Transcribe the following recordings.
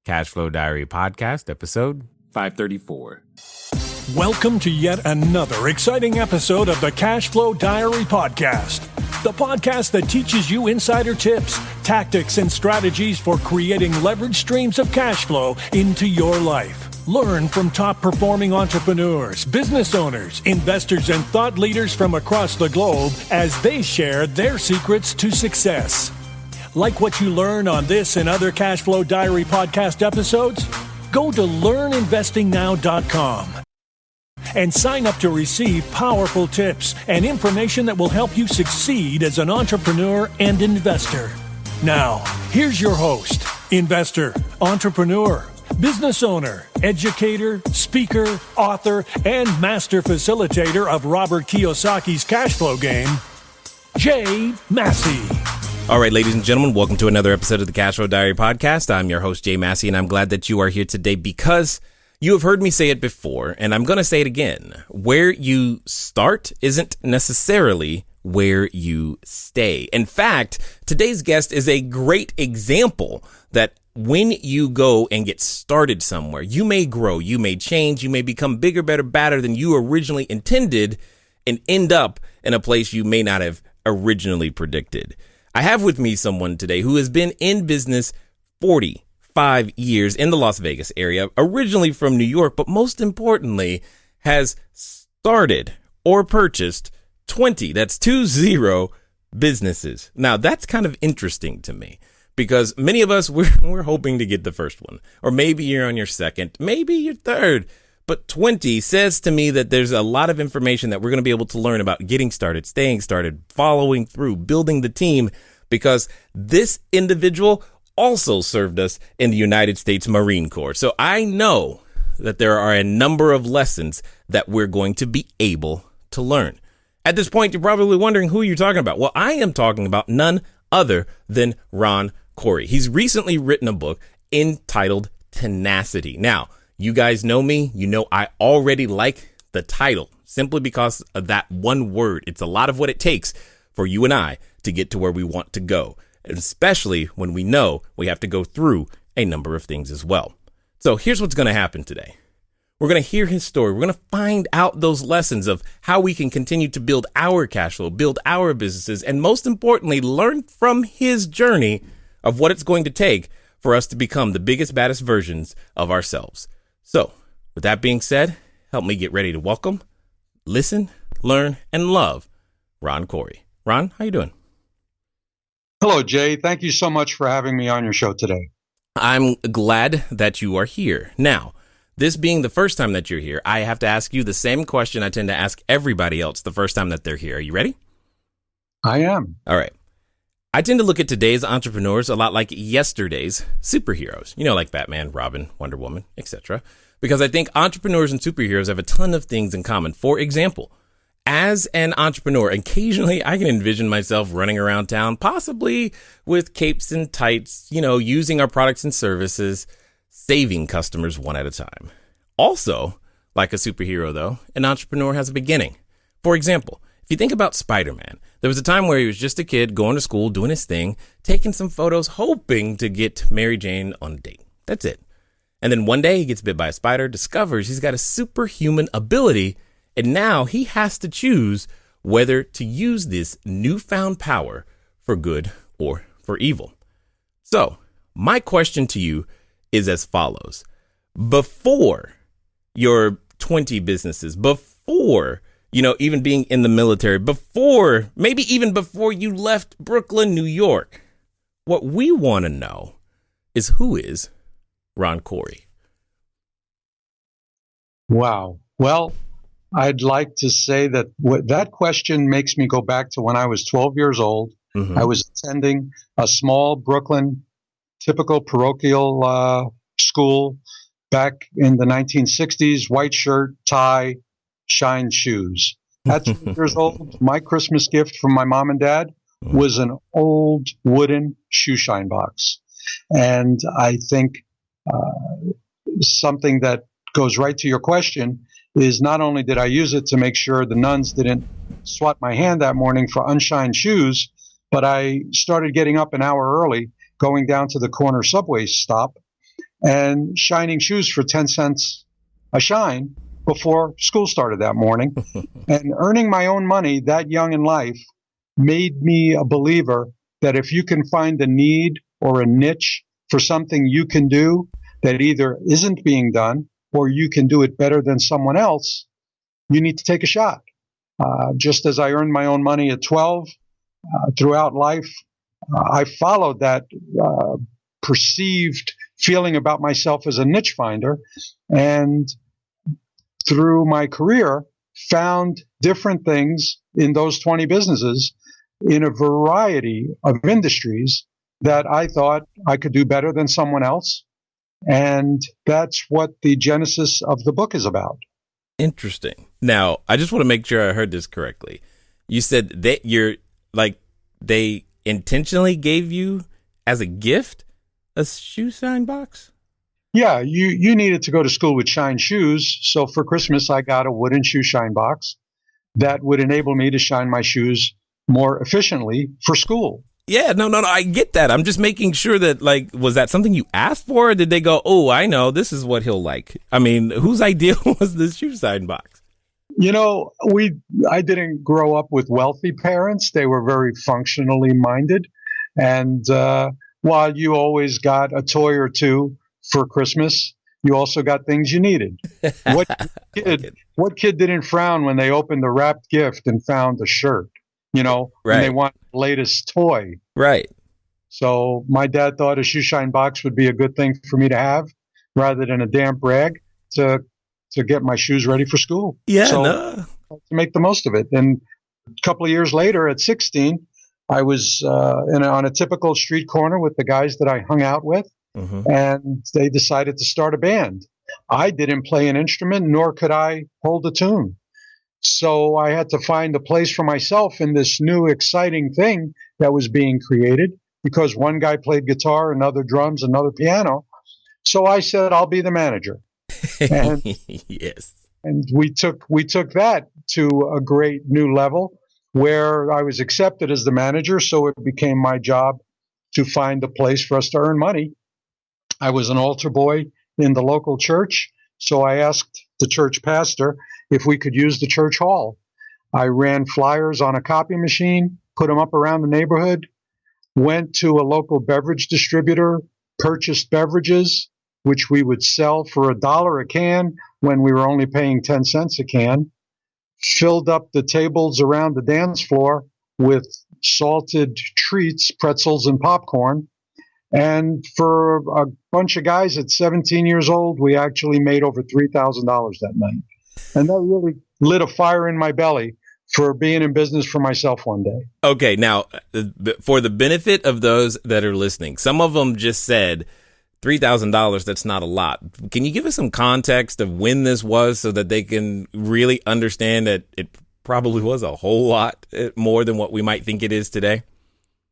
Cashflow Diary podcast, episode 534. Welcome to yet another exciting episode of the Cashflow Diary podcast, the podcast that teaches you insider tips, tactics, and strategies for creating leverage streams of cash flow into your life. Learn from top-performing entrepreneurs, business owners, investors, and thought leaders from across the globe as they share their secrets to success. Like what you learn on this and other Cashflow Diary podcast episodes? Go to learninvestingnow.com and sign up to receive powerful tips and information that will help you succeed as an entrepreneur and investor. Now, here's your host, investor, entrepreneur, business owner, educator, speaker, author, and master facilitator of Robert Kiyosaki's cash flow game, Jay Massey. All right, ladies and gentlemen, welcome to another episode of the Cashflow Diary podcast. I'm your host, Jay Massey, and I'm glad that you are here today because you have heard me say it before, and I'm going to say it again. Where you start isn't necessarily where you stay. In fact, today's guest is a great example that when you go and get started somewhere, you may grow, you may change, you may become bigger, better, badder than you originally intended and end up in a place you may not have originally predicted. I have with me someone today who has been in business 45 years in the Las Vegas area, originally from New York, but most importantly, has started or purchased 20 businesses. Now, that's kind of interesting to me because many of us, we're hoping to get the first one, or maybe you're on your second, maybe your third. But 20 says to me that there's a lot of information that we're going to be able to learn about getting started, staying started, following through, building the team, because this individual also served us in the United States Marine Corps. So I know that there are a number of lessons that we're going to be able to learn. At this point, you're probably wondering who you're talking about. Well, I am talking about none other than Ron Coury. He's recently written a book entitled Tenacity. Now, you guys know me. You know I already like the title simply because of that one word. It's a lot of what it takes for you and I to get to where we want to go, especially when we know we have to go through a number of things as well. So here's what's going to happen today. We're going to hear his story. We're going to find out those lessons of how we can continue to build our cash flow, build our businesses, and most importantly, learn from his journey of what it's going to take for us to become the biggest, baddest versions of ourselves. So with that being said, help me get ready to welcome, listen, learn, and love Ron Coury. Ron, how you doing? Hello, Jay. Thank you so much for having me on your show today. I'm glad that you are here. Now, this being the first time that you're here, I have to ask you the same question I tend to ask everybody else the first time that they're here. Are you ready? I am. All right. I tend to look at today's entrepreneurs a lot like yesterday's superheroes, like Batman, Robin, Wonder Woman, etc. Because I think entrepreneurs and superheroes have a ton of things in common. For example, as an entrepreneur, occasionally I can envision myself running around town, possibly with capes and tights, using our products and services, saving customers one at a time. Also, like a superhero, though, an entrepreneur has a beginning. For example, if you think about Spider-Man, there was a time where he was just a kid going to school, doing his thing, taking some photos, hoping to get Mary Jane on a date. That's it. And then one day he gets bit by a spider, discovers he's got a superhuman ability, and now he has to choose whether to use this newfound power for good or for evil. So, my question to you is as follows. Before your 20 businesses, before even being in the military, maybe even before you left Brooklyn, New York, what we want to know is who is Ron Coury? Wow. Well, I'd like to say that that question makes me go back to when I was 12 years old. Mm-hmm. I was attending a small Brooklyn, typical parochial school back in the 1960s, white shirt, tie, shine shoes. At 12 years old, my Christmas gift from my mom and dad was an old wooden shoe shine box. And I think something that goes right to your question is not only did I use it to make sure the nuns didn't swat my hand that morning for unshined shoes, but I started getting up an hour early, going down to the corner subway stop and shining shoes for 10 cents a shine before school started that morning. And earning my own money that young in life made me a believer that if you can find a need or a niche for something you can do that either isn't being done or you can do it better than someone else, you need to take a shot. Just as I earned my own money at 12, throughout life, I followed that perceived feeling about myself as a niche finder, and through my career, found different things in those 20 businesses in a variety of industries that I thought I could do better than someone else. And that's what the genesis of the book is about. Interesting. Now, I just want to make sure I heard this correctly. You said that they intentionally gave you as a gift a shoe shine box? Yeah, you needed to go to school with shine shoes. So for Christmas, I got a wooden shoe shine box that would enable me to shine my shoes more efficiently for school. Yeah, no, I get that. I'm just making sure that, was that something you asked for, or did they go, oh, I know, this is what he'll like? I mean, whose idea was this shoe shine box? I didn't grow up with wealthy parents. They were very functionally minded. And while you always got a toy or two for Christmas, you also got things you needed. What kid didn't frown when they opened the wrapped gift and found a shirt? Right. And they want the latest toy. Right. So my dad thought a shoe shine box would be a good thing for me to have rather than a damp rag to get my shoes ready for school. Yeah, so to make the most of it. And a couple of years later, at 16, I was on a typical street corner with the guys that I hung out with, and they decided to start a band. I didn't play an instrument, nor could I hold a tune. So I had to find a place for myself in this new exciting thing that was being created, because one guy played guitar, another drums, another piano. So I said, I'll be the manager. And, yes. And we took that to a great new level where I was accepted as the manager. So it became my job to find a place for us to earn money. I was an altar boy in the local church. So I asked the church pastor if we could use the church hall. I ran flyers on a copy machine, put them up around the neighborhood, went to a local beverage distributor, purchased beverages, which we would sell for $1 a can when we were only paying 10 cents a can, filled up the tables around the dance floor with salted treats, pretzels, and popcorn. And for a bunch of guys at 17 years old, we actually made over $3,000 that night. And that really lit a fire in my belly for being in business for myself one day. Okay, now, for the benefit of those that are listening, some of them just said $3,000, that's not a lot. Can you give us some context of when this was so that they can really understand that it probably was a whole lot more than what we might think it is today?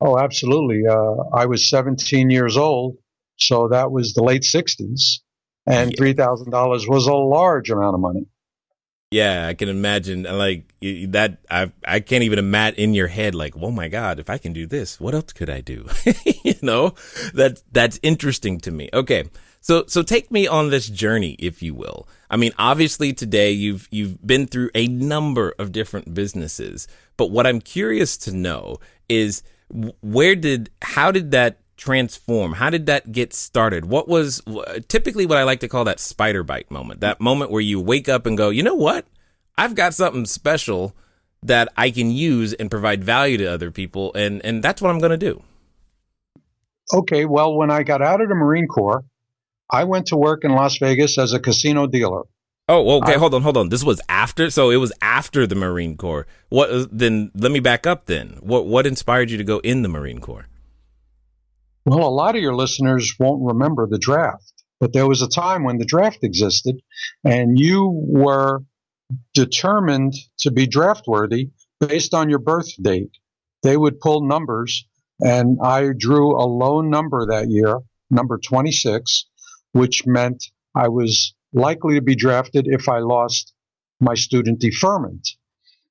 Oh, absolutely. I was 17 years old, so that was the late 60s, and $3,000 was a large amount of money. Yeah, I can imagine that. I can't even imagine in your head, oh my God, if I can do this, what else could I do? That's interesting to me. Okay. So take me on this journey, if you will. I mean, obviously today you've been through a number of different businesses, but what I'm curious to know is how did that transform? How did that get started? What was typically what I like to call that spider bite moment, that moment where you wake up and go, you know what? I've got something special that I can use and provide value to other people. And that's what I'm going to do. Okay. Well, when I got out of the Marine Corps, I went to work in Las Vegas as a casino dealer. Oh, okay. Hold on. This was after. So it was after the Marine Corps. Then let me back up then. What inspired you to go in the Marine Corps? Well, a lot of your listeners won't remember the draft, but there was a time when the draft existed and you were determined to be draft worthy based on your birth date. They would pull numbers, and I drew a low number that year, number 26, which meant I was likely to be drafted if I lost my student deferment.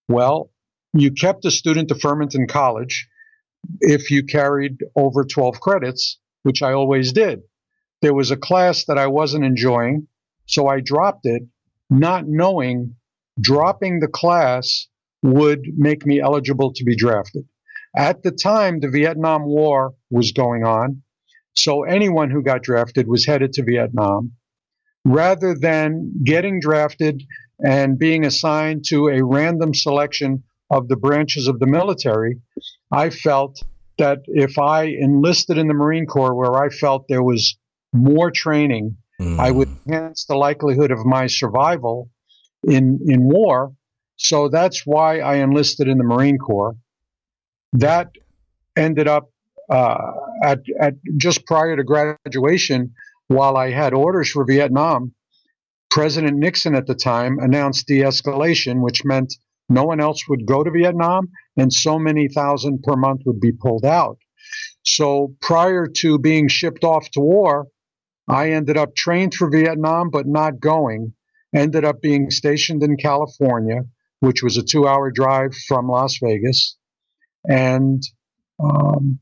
Well, you kept a student deferment in college if you carried over 12 credits, which I always did. there was a class that I wasn't enjoying, so I dropped it, not knowing dropping the class would make me eligible to be drafted. At the time, the Vietnam War was going on, so anyone who got drafted was headed to Vietnam. Rather than getting drafted and being assigned to a random selection of the branches of the military, I felt that if I enlisted in the Marine Corps, where I felt there was more training, I would enhance the likelihood of my survival in war. So that's why I enlisted in the Marine Corps. That ended up at just prior to graduation, while I had orders for Vietnam, President Nixon at the time announced de-escalation, which meant no one else would go to Vietnam and so many thousand per month would be pulled out. So prior to being shipped off to war, I ended up trained for Vietnam but not going, ended up being stationed in California, which was a 2-hour drive from Las Vegas. And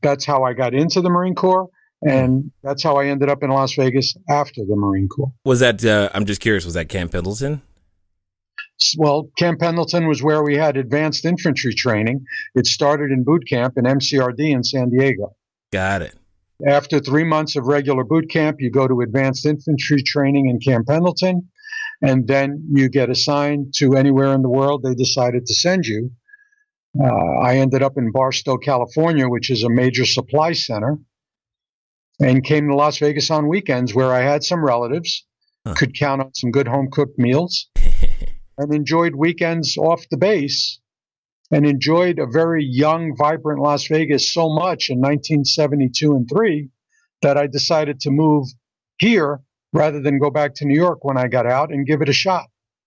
that's how I got into the Marine Corps. And that's how I ended up in Las Vegas after the Marine Corps. Was that, I'm just curious, was that Camp Pendleton? Well, Camp Pendleton was where we had advanced infantry training. It started in boot camp in MCRD in San Diego. Got it. After 3 months of regular boot camp, you go to advanced infantry training in Camp Pendleton, and then you get assigned to anywhere in the world they decided to send you. I ended up in Barstow, California, which is a major supply center, and came to Las Vegas on weekends where I had some relatives, could count on some good home-cooked meals, and enjoyed weekends off the base, and enjoyed a very young, vibrant Las Vegas so much in 1972 and 3 that I decided to move here rather than go back to New York when I got out and give it a shot.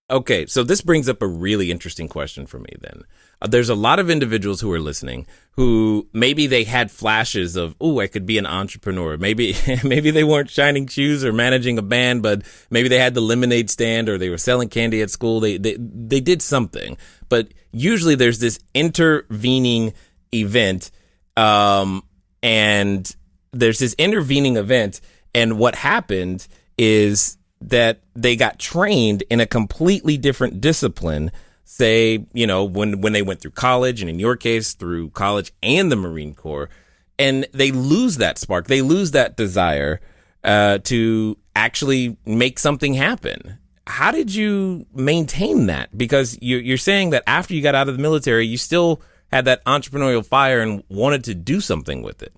Okay, so this brings up a really interesting question for me then. There's a lot of individuals who are listening who maybe they had flashes of, oh, I could be an entrepreneur. Maybe they weren't shining shoes or managing a band, but maybe they had the lemonade stand or they were selling candy at school. They did something. But usually there's this intervening event, and there's this intervening event, and what happened is that they got trained in a completely different discipline, say, when they went through college, and in your case, through college and the Marine Corps, and they lose that spark. They lose that desire to actually make something happen. How did you maintain that? Because you're saying that after you got out of the military, you still had that entrepreneurial fire and wanted to do something with it.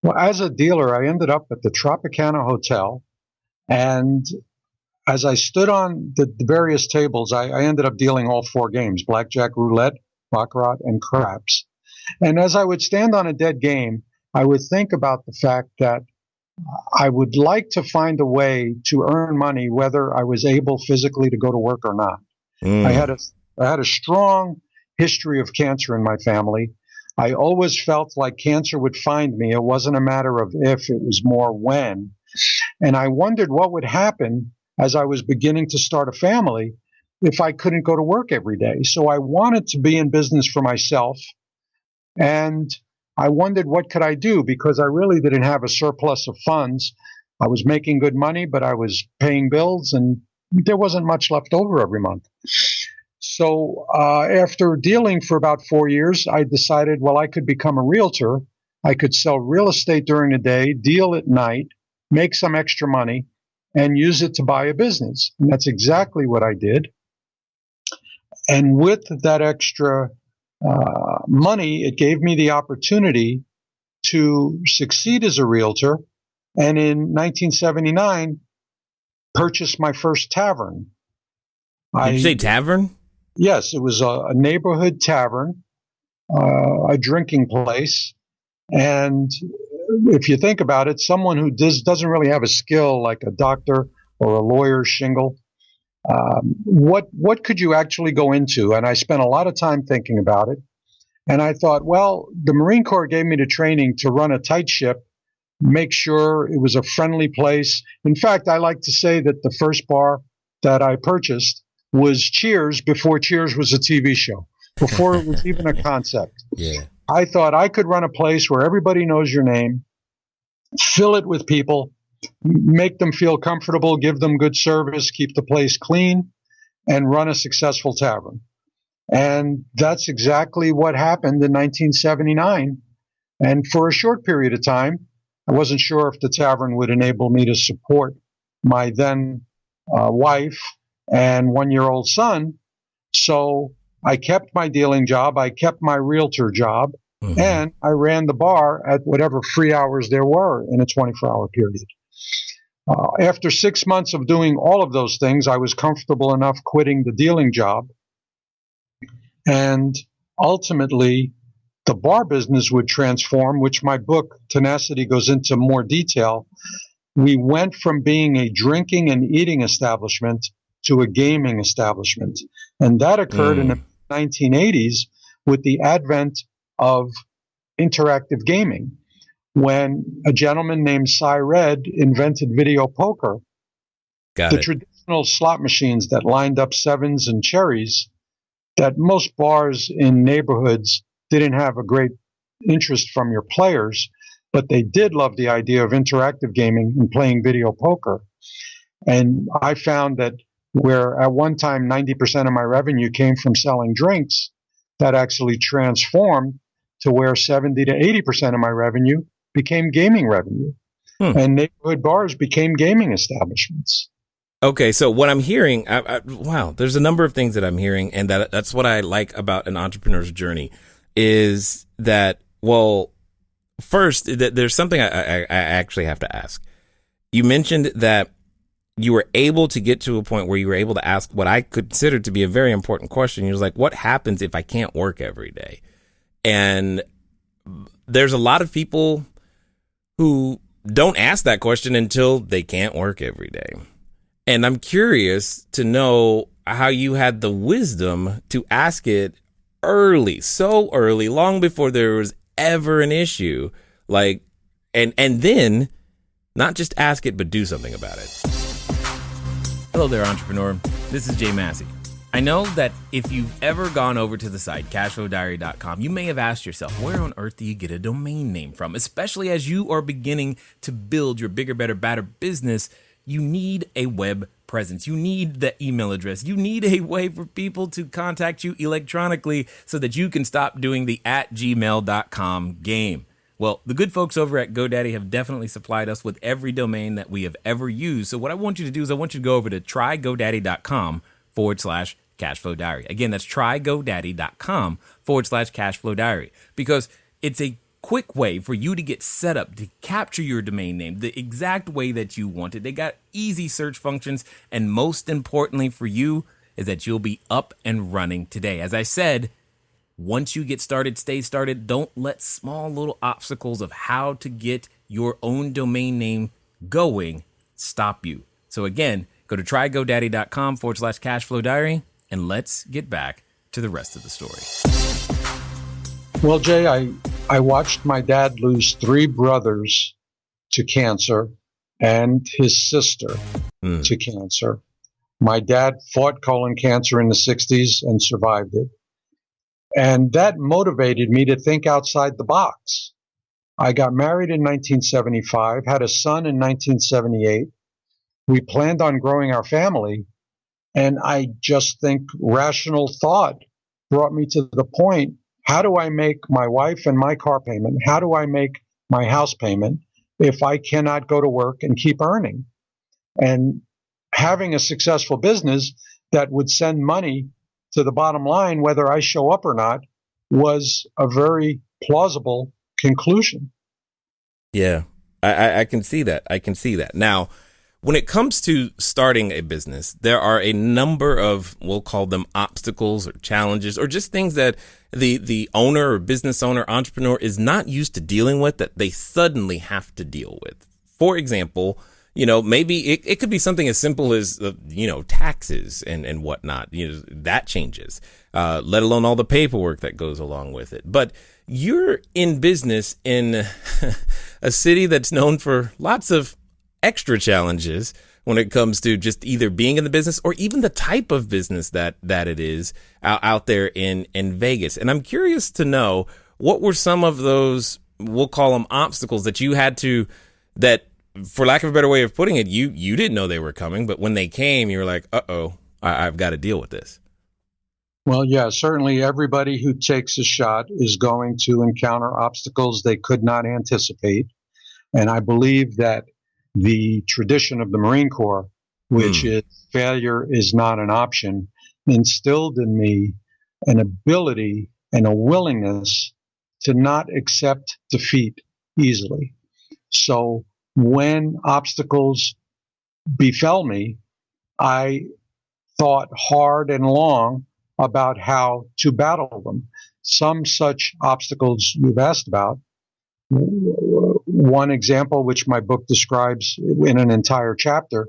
Well, as a dealer, I ended up at the Tropicana Hotel. And as I stood on the various tables, I ended up dealing all 4 games: blackjack, roulette, baccarat, and craps. And as I would stand on a dead game, I would think about the fact that I would like to find a way to earn money, whether I was able physically to go to work or not. I had a strong history of cancer in my family. I always felt like cancer would find me. It wasn't a matter of if, it was more when. And I wondered what would happen as I was beginning to start a family if I couldn't go to work every day. So I wanted to be in business for myself. And I wondered what could I do, because I really didn't have a surplus of funds. I was making good money, but I was paying bills and there wasn't much left over every month. So after dealing for about 4 years, I decided, well, I could become a realtor. I could sell real estate during the day, deal at night, make some extra money, and use it to buy a business. And that's exactly what I did. And with that extra money, it gave me the opportunity to succeed as a realtor. And in 1979, purchased my first tavern. Did you say tavern? Yes, it was a neighborhood tavern, a drinking place. And if you think about it, someone who doesn't really have a skill like a doctor or a lawyer's shingle, what could you actually go into? And I spent a lot of time thinking about it. And I thought, well, the Marine Corps gave me the training to run a tight ship, make sure it was a friendly place. In fact, I like to say that the first bar that I purchased was Cheers before Cheers was a TV show, before it was even a concept. Yeah. I thought I could run a place where everybody knows your name, fill it with people, make them feel comfortable, give them good service, keep the place clean, and run a successful tavern. And that's exactly what happened in 1979. And for a short period of time, I wasn't sure if the tavern would enable me to support my then wife and 1-year-old son. So I kept my dealing job, I kept my realtor job, and I ran the bar at whatever free hours there were in a 24-hour period. After 6 months of doing all of those things, I was comfortable enough quitting the dealing job. And ultimately, the bar business would transform, which my book, Tenacity, goes into more detail. We went from being a drinking and eating establishment to a gaming establishment. And that occurred in the 1980s with the advent of interactive gaming, when a gentleman named Cy Red invented video poker. The traditional slot machines that lined up sevens and cherries that most bars in neighborhoods didn't have a great interest from your players, but they did love the idea of interactive gaming and playing video poker. And I found that where at one time 90% of my revenue came from selling drinks, that actually transformed to where 70 to 80% of my revenue became gaming revenue. And neighborhood bars became gaming establishments. Okay, so what I'm hearing, wow, there's a number of things that I'm hearing, and that's what I like about an entrepreneur's journey, is that, well, first, there's something I actually have to ask. You mentioned that you were able to get to a point where you were able to ask what I consider to be a very important question. You was like, what happens if I can't work every day? And there's a lot of people who don't ask that question until they can't work every day. And I'm curious to know how you had the wisdom to ask it early, so early, long before there was ever an issue. Like, and then not just ask it, but do something about it. Hello there, entrepreneur. This is Jay Massey. I know that if you've ever gone over to the site, cashflowdiary.com, you may have asked yourself, where on earth do you get a domain name from? Especially as you are beginning to build your bigger, better, badder business, you need a web presence. You need the email address. You need a way for people to contact you electronically so that you can stop doing the @gmail.com game. Well, the good folks over at GoDaddy have definitely supplied us with every domain that we have ever used. So what I want you to do is I want you to go over to trygodaddy.com/Cashflow Diary. Again, that's trygodaddy.com/Cashflow Diary, because it's a quick way for you to get set up to capture your domain name the exact way that you want it. They got easy search functions, and most importantly for you is that you'll be up and running today. As I said, once you get started, stay started. Don't let small little obstacles of how to get your own domain name going stop you. So again, go to trygodaddy.com/Cashflow Diary, and let's get back to the rest of the story. Well, Jay, I watched my dad lose 3 brothers to cancer and his sister to cancer. My dad fought colon cancer in the 60s and survived it. And that motivated me to think outside the box. I got married in 1975, had a son in 1978. We planned on growing our family. And I just think rational thought brought me to the point, how do I make my wife and my car payment? How do I make my house payment if I cannot go to work and keep earning? And having a successful business that would send money to the bottom line, whether I show up or not, was a very plausible conclusion. Yeah, I can see that. I can see that. Now, when it comes to starting a business, there are a number of, we'll call them obstacles or challenges, or just things that the owner or business owner, entrepreneur is not used to dealing with that they suddenly have to deal with. For example, maybe it could be something as simple as, taxes and whatnot. That changes, let alone all the paperwork that goes along with it. But you're in business in a city that's known for lots of extra challenges when it comes to just either being in the business or even the type of business that it is out there in Vegas. And I'm curious to know, what were some of those, we'll call them obstacles, that you had to, that for lack of a better way of putting it, you didn't know they were coming, but when they came, you were like, uh-oh, I've got to deal with this. Well, yeah, certainly everybody who takes a shot is going to encounter obstacles they could not anticipate. And I believe that the tradition of the Marine Corps, which is failure is not an option, instilled in me an ability and a willingness to not accept defeat easily. So when obstacles befell me, I thought hard and long about how to battle them. Some such obstacles you've asked about. One example, which my book describes in an entire chapter,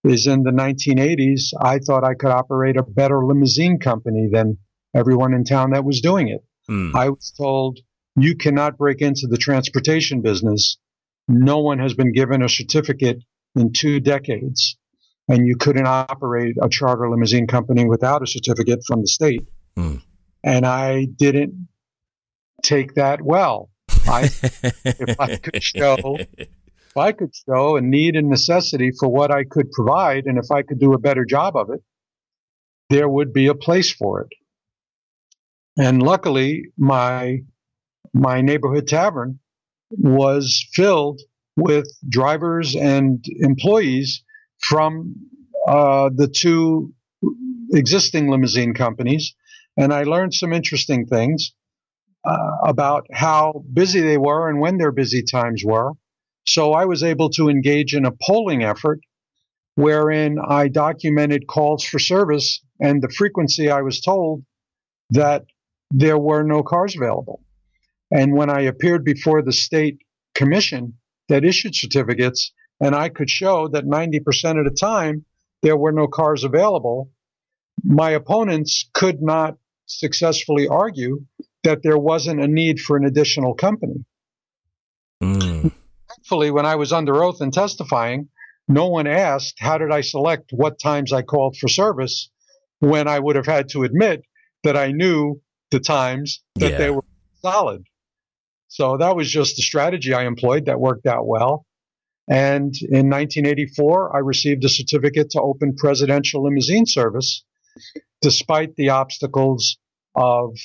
is in the 1980s, I thought I could operate a better limousine company than everyone in town that was doing it. I was told, you cannot break into the transportation business. No one has been given a certificate in 2 decades. And you couldn't operate a charter limousine company without a certificate from the state. And I didn't take that well. If I could show a need and necessity for what I could provide, and if I could do a better job of it, there would be a place for it. And luckily, my neighborhood tavern was filled with drivers and employees from the 2 existing limousine companies. And I learned some interesting things about how busy they were and when their busy times were. So I was able to engage in a polling effort wherein I documented calls for service and the frequency I was told that there were no cars available. And when I appeared before the state commission that issued certificates, and I could show that 90% of the time there were no cars available, my opponents could not successfully argue that there wasn't a need for an additional company. Thankfully, when I was under oath and testifying, no one asked, how did I select what times I called for service, when I would have had to admit that I knew the times that they were solid. So that was just the strategy I employed that worked out well. And in 1984, I received a certificate to open presidential limousine service, despite the obstacles of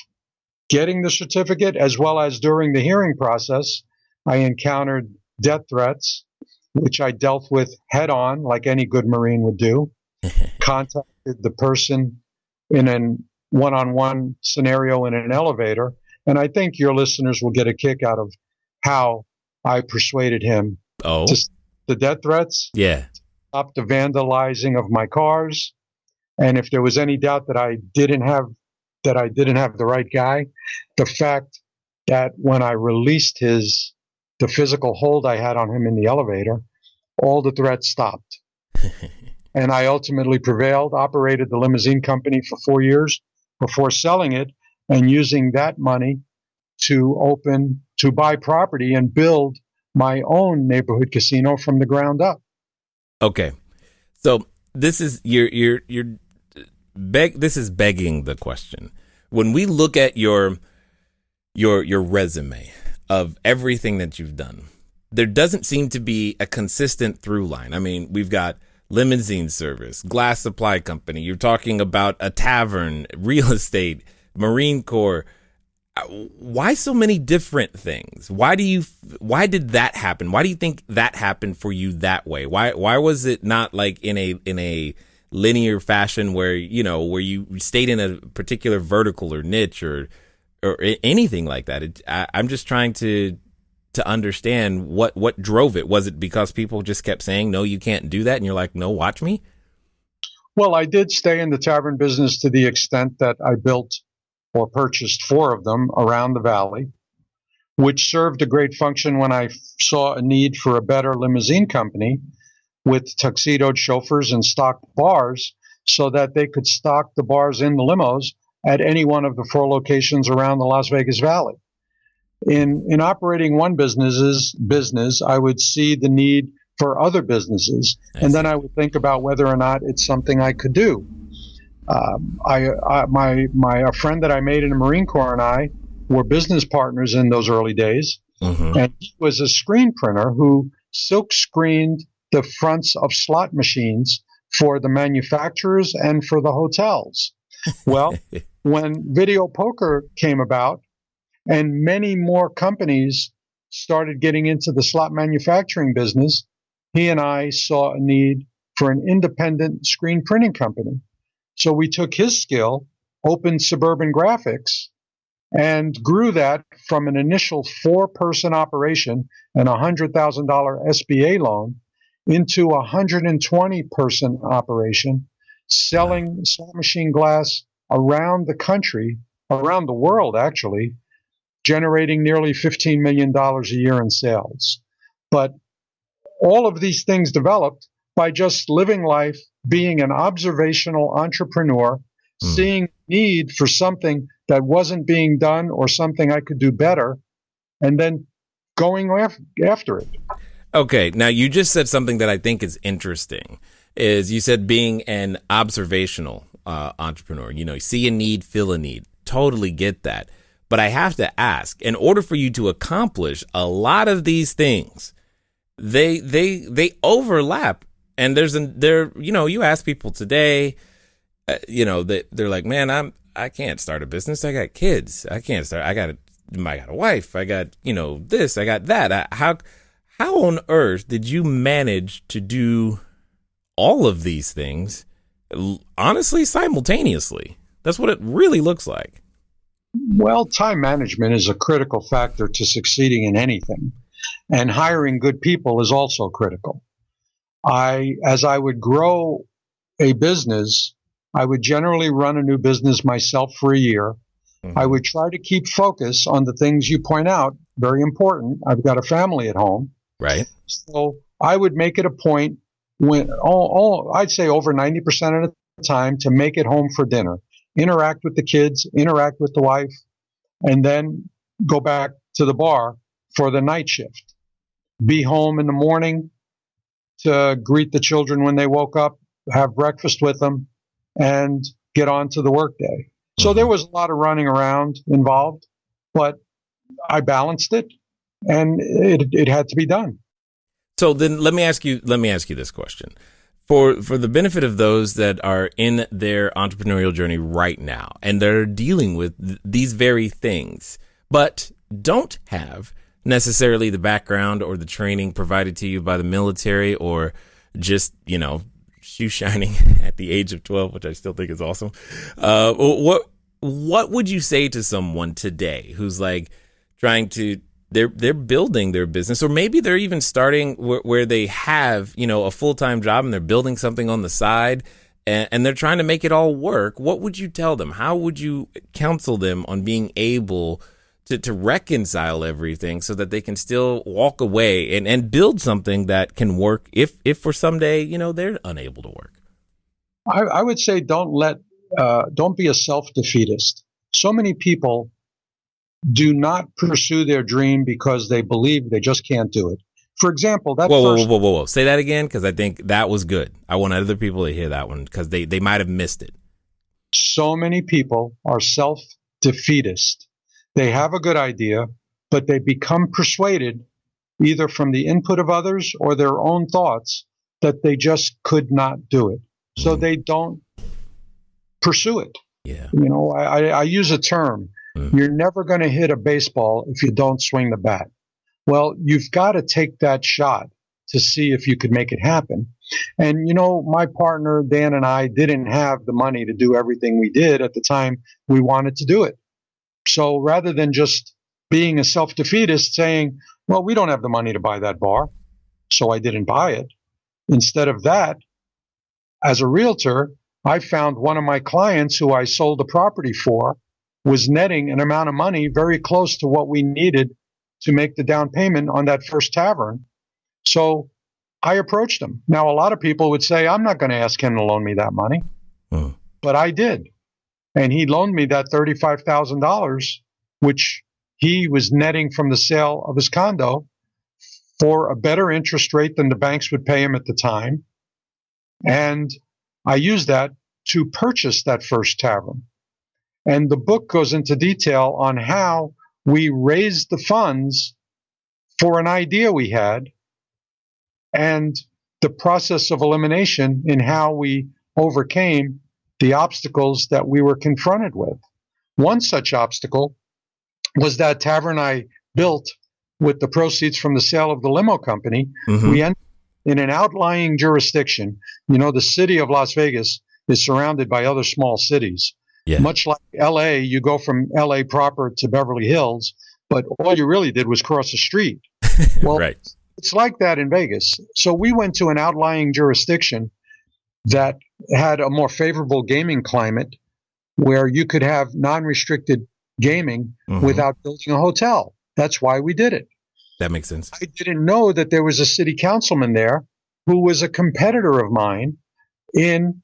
getting the certificate, as well as during the hearing process, I encountered death threats, which I dealt with head on, like any good Marine would do. Contacted the person in a one-on-one scenario in an elevator. And I think your listeners will get a kick out of how I persuaded him to stop the death threats, stop the vandalizing of my cars. And if there was any doubt that I didn't have the right guy, the fact that when I released the physical hold I had on him in the elevator, all the threats stopped. And I ultimately prevailed, operated the limousine company for 4 years before selling it and using that money to buy property and build my own neighborhood casino from the ground up. Okay. So this is this is begging the question. When we look at your resume of everything that you've done, there doesn't seem to be a consistent through line. I mean, we've got limousine service, glass supply company. You're talking about a tavern, real estate, Marine Corps. Why so many different things? Why did that happen? Why do you think that happened for you that way? Why was it not like in a linear fashion where you stayed in a particular vertical or niche or anything like that? I'm just trying to understand what drove it. Was it because people just kept saying, no, you can't do that? And you're like, no, watch me. Well, I did stay in the tavern business to the extent that I built or purchased 4 of them around the valley, which served a great function when I saw a need for a better limousine company with tuxedoed chauffeurs and stocked bars so that they could stock the bars in the limos at any one of the 4 locations around the Las Vegas Valley. In operating one business, I would see the need for other businesses, and then I would think about whether or not it's something I could do. A friend that I made in the Marine Corps and I were business partners in those early days, and he was a screen printer who silk screened the fronts of slot machines for the manufacturers and for the hotels. Well, when video poker came about and many more companies started getting into the slot manufacturing business, he and I saw a need for an independent screen printing company. So we took his skill, opened Suburban Graphics, and grew that from an initial 4-person operation and a $100,000 SBA loan into a 120-person operation, selling slot machine glass around the country, around the world actually, generating nearly $15 million a year in sales. But all of these things developed by just living life, being an observational entrepreneur, seeing need for something that wasn't being done or something I could do better, and then going after it. Okay, now you just said something that I think is interesting, is you said being an observational entrepreneur. You know, see a need, fill a need. Totally get that. But I have to ask, in order for you to accomplish a lot of these things, they overlap. And you ask people today, they're like, man, I can't start a business. I got kids. I got a wife. I got, this, I got that. How on earth did you manage to do all of these things, honestly, simultaneously? That's what it really looks like. Well, time management is a critical factor to succeeding in anything, and hiring good people is also critical. As I would grow a business, I would generally run a new business myself for a year. Mm-hmm. I would try to keep focus on the things you point out, very important. I've got a family at home. Right. So I would make it a point when I'd say over 90% of the time to make it home for dinner, interact with the kids, interact with the wife, and then go back to the bar for the night shift. Be home in the morning to greet the children when they woke up, have breakfast with them, and get on to the workday. So there was a lot of running around involved, but I balanced it, and it had to be done. So then let me ask you this question. For the benefit of those that are in their entrepreneurial journey right now and they're dealing with these very things, but don't have necessarily the background or the training provided to you by the military, or just, shoe shining at the age of 12, which I still think is awesome. What would you say to someone today who's like trying to, they're building their business, or maybe they're even starting where they have, a full-time job and they're building something on the side and they're trying to make it all work? What would you tell them? How would you counsel them on being able to reconcile everything so that they can still walk away and build something that can work if for someday, they're unable to work? I would say don't be a self-defeatist. So many people do not pursue their dream because they believe they just can't do it. For example, Whoa. Say that again, because I think that was good. I want other people to hear that one because they might have missed it. So many people are self-defeatist. They have a good idea, but they become persuaded either from the input of others or their own thoughts that they just could not do it. So they don't pursue it. Yeah. I use a term. You're never going to hit a baseball if you don't swing the bat. Well, you've got to take that shot to see if you could make it happen. And, my partner, Dan, and I didn't have the money to do everything we did at the time we wanted to do it. So rather than just being a self-defeatist saying, well, we don't have the money to buy that bar, so I didn't buy it. Instead of that, as a realtor, I found one of my clients who I sold the property for was netting an amount of money very close to what we needed to make the down payment on that first tavern. So I approached him. Now, a lot of people would say, I'm not going to ask him to loan me that money, but I did. And he loaned me that $35,000, which he was netting from the sale of his condo for a better interest rate than the banks would pay him at the time. And I used that to purchase that first tavern. And the book goes into detail on how we raised the funds for an idea we had and the process of elimination in how we overcame the obstacles that we were confronted with. One such obstacle was that tavern I built with the proceeds from the sale of the limo company. We ended in an outlying jurisdiction. You know, the city of Las Vegas is surrounded by other small cities. Yeah. Much like LA, you go from LA proper to Beverly Hills, but all you really did was cross the street. Well, Right. it's like that in Vegas. So we went to an outlying jurisdiction that had a more favorable gaming climate where you could have non-restricted gaming without building a hotel. That's why we did it. That makes sense. I didn't know that there was a city councilman there who was a competitor of mine in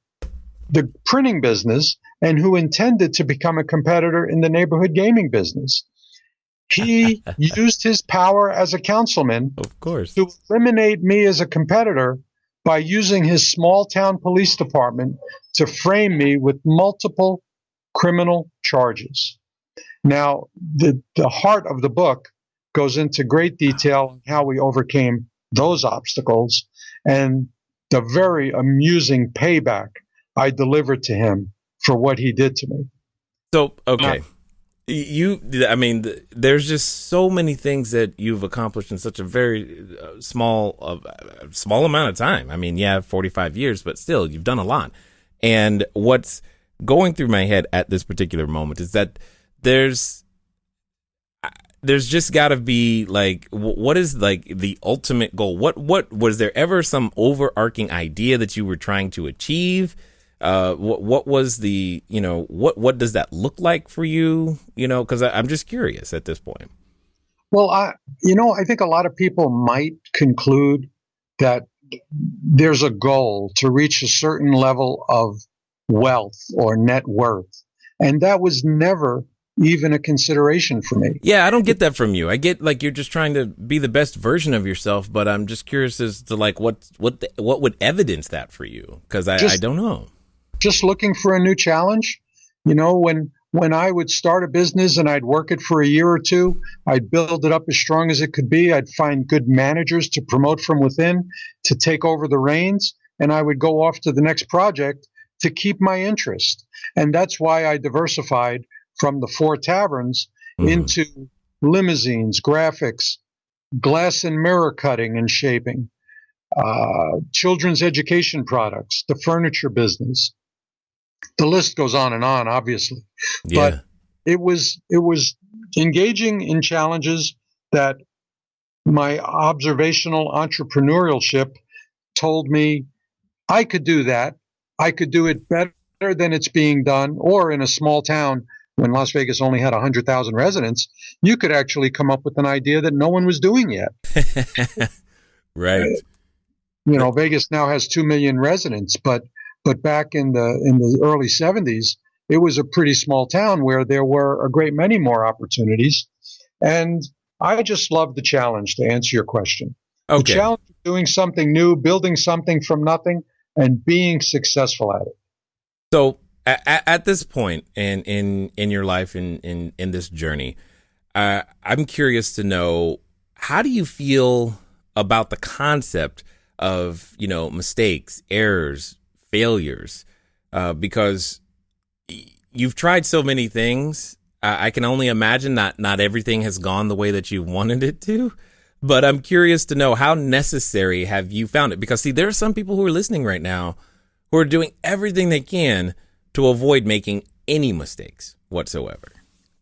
the printing business and who intended to become a competitor in the neighborhood gaming business. He used his power as a councilman, Of course, to eliminate me as a competitor by using his small town police department to frame me with multiple criminal charges. Now, the heart of the book goes into great detail on how we overcame those obstacles and the very amusing payback I delivered to him for what he did to me. So, okay. There's just so many things that you've accomplished in such a very small amount of time. I mean, yeah, 45 years, but still, you've done a lot. And what's going through my head at this particular moment is that there's just got to be like, what is like the ultimate goal? What was there ever some overarching idea that you were trying to achieve? What was the, what does that look like for you? Because I'm just curious at this point. Well, I think a lot of people might conclude that there's a goal to reach a certain level of wealth or net worth. And that was never even a consideration for me. Yeah, I don't get that from you. I get like you're just trying to be the best version of yourself, but I'm just curious as to like what would evidence that for you? Because I don't know. Just looking for a new challenge. When I would start a business and I'd work it for a year or two, I'd build it up as strong as it could be. I'd find good managers to promote from within, to take over the reins, and I would go off to the next project to keep my interest. And that's why I diversified from the 4 taverns into limousines, graphics, glass and mirror cutting and shaping, children's education products, the furniture business. The list goes on and on, obviously. Yeah. But it was engaging in challenges that my observational entrepreneurship told me I could do that. I could do it better than it's being done, or in a small town when Las Vegas only had 100,000 residents, you could actually come up with an idea that no one was doing yet. Right. Vegas now has 2 million residents, but back in the early 70s, it was a pretty small town where there were a great many more opportunities. And I just love the challenge, to answer your question. Okay. The challenge of doing something new, building something from nothing, and being successful at it. So at this point in your life, in this journey, I'm curious to know, how do you feel about the concept of, mistakes, errors, failures? Because you've tried so many things. I can only imagine not everything has gone the way that you wanted it to. But I'm curious to know, how necessary have you found it? Because, see, there are some people who are listening right now who are doing everything they can to avoid making any mistakes whatsoever.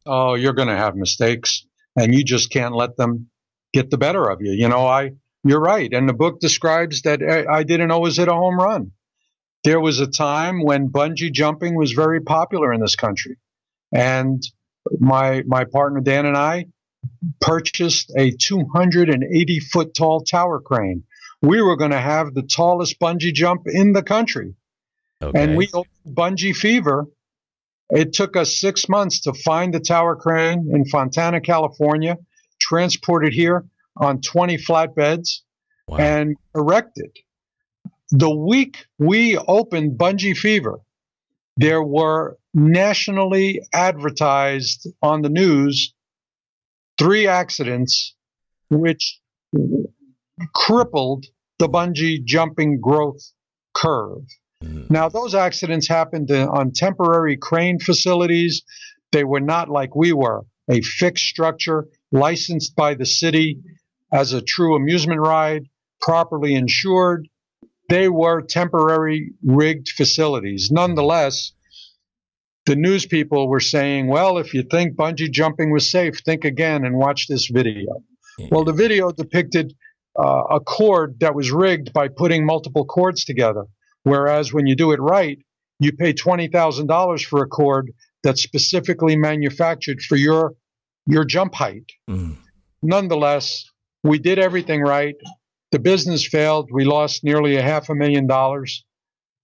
Oh, you're going to have mistakes, and you just can't let them get the better of you. You're right. And the book describes that I didn't always hit a home run. There was a time when bungee jumping was very popular in this country. And my partner, Dan, and I purchased a 280-foot tall tower crane. We were going to have the tallest bungee jump in the country. Okay. And we opened Bungee Fever. It took us 6 months to find the tower crane in Fontana, California, transport it here on 20 flatbeds, Wow. and erect it. The week we opened Bungee Fever, there were nationally advertised on the news 3 accidents which crippled the bungee jumping growth curve. Now, those accidents happened on temporary crane facilities. They were not like we were, a fixed structure licensed by the city as a true amusement ride, properly insured. They were temporary rigged facilities. Nonetheless, the news people were saying, well, if you think bungee jumping was safe, think again and watch this video. Well, the video depicted a cord that was rigged by putting multiple cords together. Whereas when you do it right, you pay $20,000 for a cord that's specifically manufactured for your jump height. Nonetheless, we did everything right. The business failed. We lost nearly $500,000,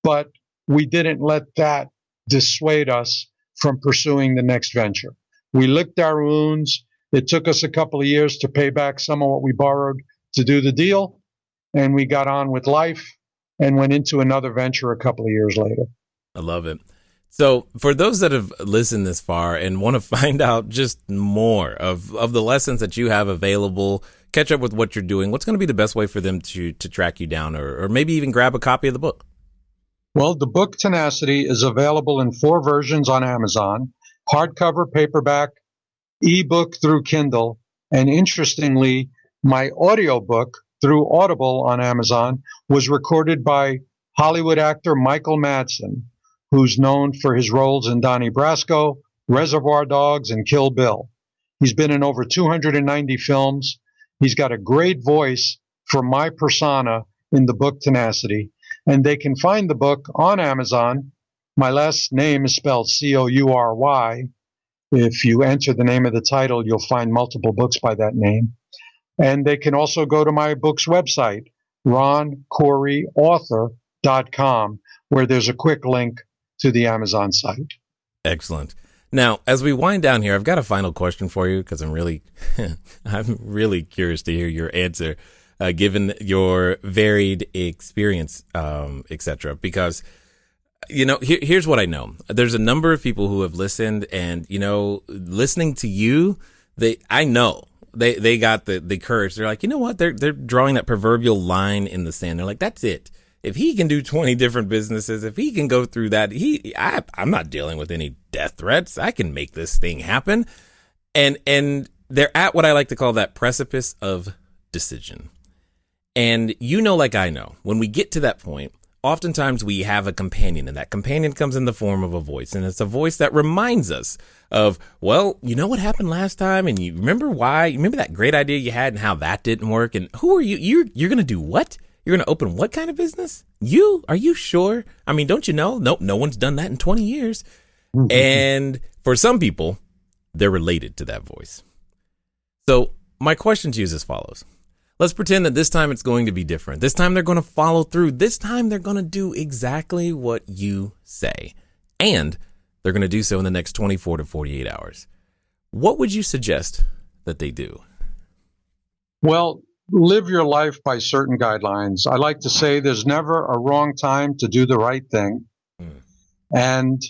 but we didn't let that dissuade us from pursuing the next venture. We licked our wounds. It took us a couple of years to pay back some of what we borrowed to do the deal, and we got on with life and went into another venture a couple of years later. I love it. So for those that have listened this far and want to find out just more of the lessons that you have available, catch up with what you're doing, what's going to be the best way for them to track you down or maybe even grab a copy of the book? Well, the book Tenacity is available in 4 versions on Amazon, hardcover, paperback, ebook through Kindle, and interestingly, my audiobook through Audible on Amazon was recorded by Hollywood actor Michael Madsen, who's known for his roles in Donnie Brasco, Reservoir Dogs, and Kill Bill. He's been in over 290 films. He's got a great voice for my persona in the book Tenacity, and they can find the book on Amazon. My last name is spelled Coury. If you enter the name of the title, you'll find multiple books by that name. And they can also go to my book's website, RonCouryAuthor.com, where there's a quick link to the Amazon site. Excellent. Now, as we wind down here, I've got a final question for you because I'm really curious to hear your answer, given your varied experience, etc. Because, here's what I know. There's a number of people who have listened, and listening to you, I know they got the courage. They're like, you know what? They're drawing that proverbial line in the sand. They're like, that's it. If he can do 20 different businesses, if he can go through that, I'm not dealing with any death threats. I can make this thing happen. And they're at what I like to call that precipice of decision. And like I know, when we get to that point, oftentimes we have a companion, and that companion comes in the form of a voice. And it's a voice that reminds us of, well, you know what happened last time? And you remember why? You remember that great idea you had and how that didn't work? And who are you? You're going to do what? You're going to open what kind of business? Are you sure? I mean, don't you know? Nope, no one's done that in 20 years. And for some people, they're related to that voice. So my question to you is as follows. Let's pretend that this time it's going to be different. This time they're going to follow through. This time they're going to do exactly what you say. And they're going to do so in the next 24 to 48 hours. What would you suggest that they do? Well, live your life by certain guidelines. I like to say there's never a wrong time to do the right thing. And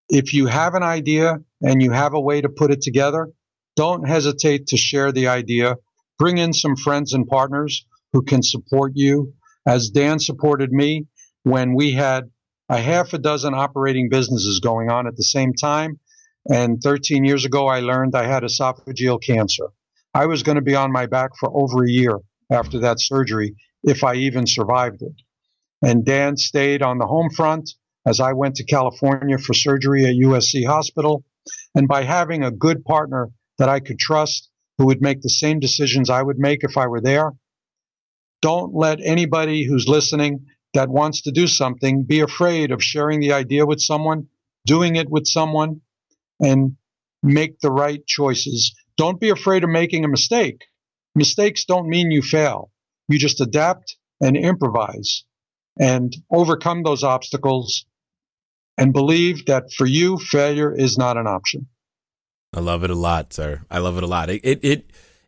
if you have an idea and you have a way to put it together, don't hesitate to share the idea. Bring in some friends and partners who can support you, as Dan supported me when we had a half a dozen operating businesses going on at the same time. And 13 years ago, I learned I had esophageal cancer. I was going to be on my back for over a year after that surgery, if I even survived it. And Dan stayed on the home front as I went to California for surgery at USC Hospital. And by having a good partner that I could trust, who would make the same decisions I would make if I were there, don't let anybody who's listening that wants to do something be afraid of sharing the idea with someone, doing it with someone, and make the right choices. Don't be afraid of making a mistake. Mistakes don't mean you fail. You just adapt and improvise and overcome those obstacles and believe that for you, failure is not an option. I love it a lot, sir. I love it a lot. It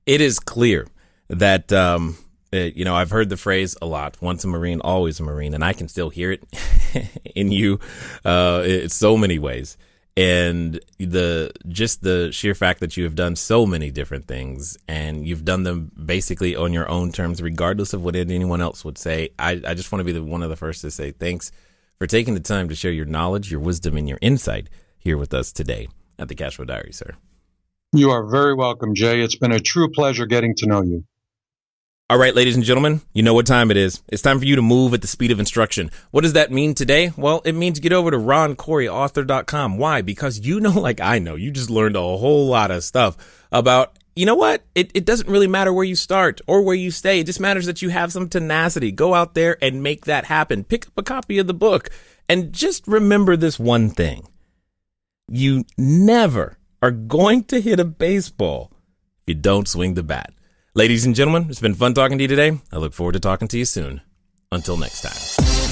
is clear that, I've heard the phrase a lot, once a Marine, always a Marine, and I can still hear it in you in so many ways. And the sheer fact that you have done so many different things and you've done them basically on your own terms, regardless of what anyone else would say. I just want to be one of the first to say thanks for taking the time to share your knowledge, your wisdom, and your insight here with us today at the Cashflow Diary, sir. You are very welcome, Jay. It's been a true pleasure getting to know you. All right, ladies and gentlemen, you know what time it is. It's time for you to move at the speed of instruction. What does that mean today? Well, it means get over to RonCouryAuthor.com. Why? Because you know, like I know, you just learned a whole lot of stuff about, you know what? It doesn't really matter where you start or where you stay. It just matters that you have some tenacity. Go out there and make that happen. Pick up a copy of the book and just remember this one thing. You never are going to hit a baseball if you don't swing the bat. Ladies and gentlemen, it's been fun talking to you today. I look forward to talking to you soon. Until next time.